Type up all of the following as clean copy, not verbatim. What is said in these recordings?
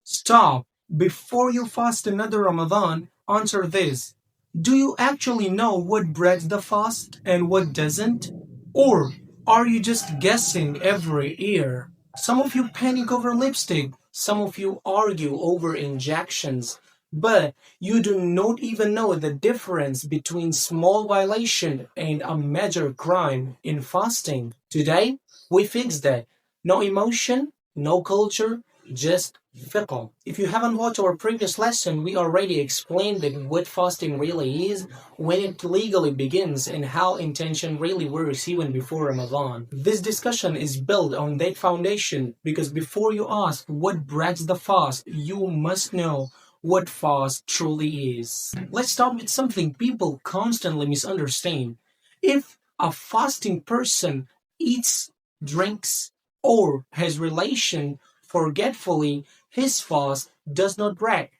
Stop. Before you fast another Ramadan, answer this. Do you actually know what breaks the fast and what doesn't? Or are you just guessing every year? Some of you panic over lipstick, some of you argue over injections, but you do not even know the difference between small violation and a major crime in fasting. Today, we fix that. No emotion, no culture, just fiqh. If you haven't watched our previous lesson, we already explained that what fasting really is, when it legally begins, and how intention really works even before Ramadan. This discussion is built on that foundation because before you ask what breaks the fast, you must know what fast truly is. Let's start with something people constantly misunderstand. If a fasting person eats, drinks, or has relation forgetfully, his fast does not break.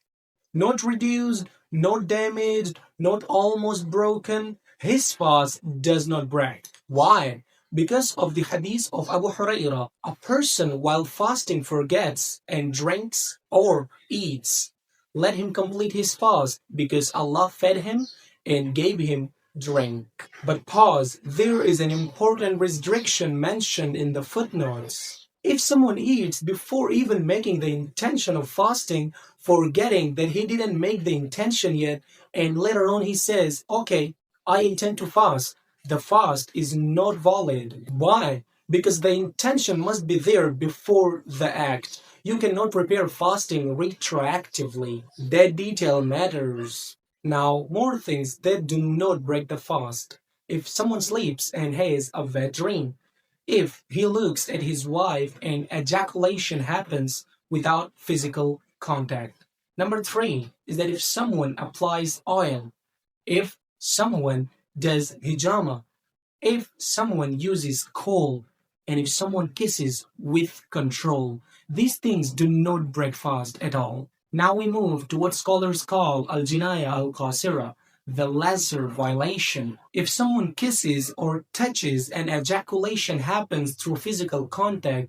Not reduced, not damaged, not almost broken. His fast does not break. Why? Because of the hadith of Abu Hurairah, a person while fasting forgets and drinks or eats. Let him complete his fast because Allah fed him and gave him drink. But pause, there is an important restriction mentioned in the footnotes. If someone eats before even making the intention of fasting, forgetting that he didn't make the intention yet, and later on he says, okay, I intend to fast, the fast is not valid. Why? Because the intention must be there before the act. You cannot prepare fasting retroactively. That detail matters. Now, more things that do not break the fast. If someone sleeps and has a wet dream, if he looks at his wife and ejaculation happens without physical contact. Number three is that if someone applies oil, if someone does hijama, if someone uses coal, and if someone kisses with control, these things do not break fast at all. Now we move to what scholars call al-jinaya al-qasira, the lesser violation. If someone kisses or touches and ejaculation happens through physical contact,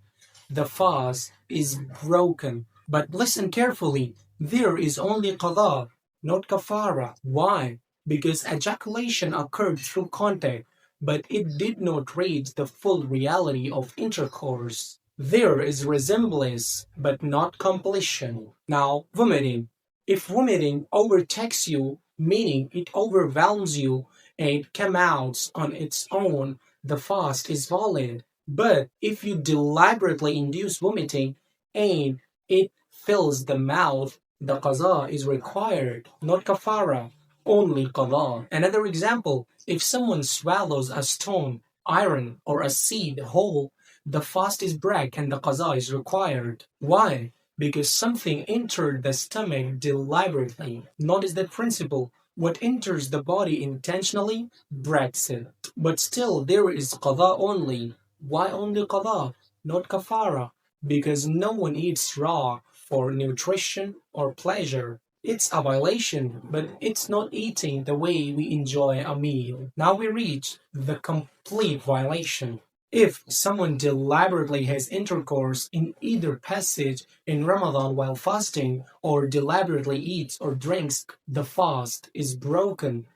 the fast is broken. But listen carefully, there is only qadha, not kaffarah. Why? Because ejaculation occurred through contact, but it did not reach the full reality of intercourse. There is resemblance, but not completion. Now, vomiting. If vomiting overtakes you, meaning it overwhelms you and comes out on its own, the fast is valid. But if you deliberately induce vomiting and it fills the mouth, the qadha is required, not kafara, only qadha. Another example, if someone swallows a stone, iron, or a seed whole, the fast is break and the qadha is required. Why? Because something entered the stomach deliberately. Notice that principle. What enters the body intentionally breaks it. But still, there is qadha only. Why only qadha, not kafara? Because no one eats raw for nutrition or pleasure. It's a violation, but it's not eating the way we enjoy a meal. Now we reach the complete violation. If someone deliberately has intercourse in either passage in Ramadan while fasting, or deliberately eats or drinks, the fast is broken.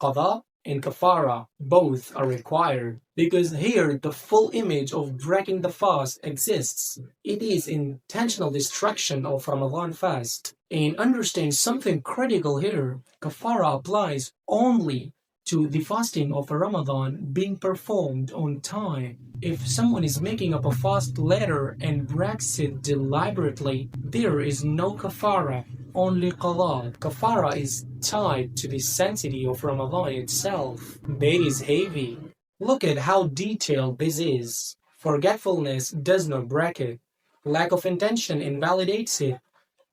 Qadha and kafara both are required because here the full image of breaking the fast exists. It is intentional destruction of Ramadan fast. And understand something critical here. Kafara applies only to the fasting of a Ramadan being performed on time. If someone is making up a fast later and breaks it deliberately, there is no kafara, only qadha. Kafara is tied to the sanctity of Ramadan itself. That is heavy. Look at how detailed this is. Forgetfulness does not break it. Lack of intention invalidates it.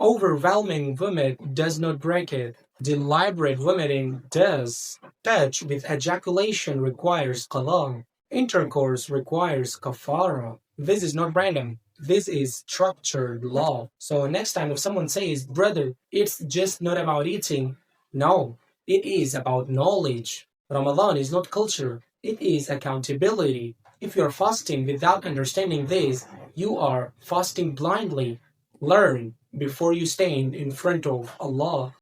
Overwhelming vomit does not break it. Deliberate vomiting does. Touch with ejaculation requires qadha. Intercourse requires kafara. This is not random. This is structured law. So next time if someone says, brother, it's just not about eating. No, it is about knowledge. Ramadan is not culture. It is accountability. If you are fasting without understanding this, you are fasting blindly. Learn, before you stand in front of Allah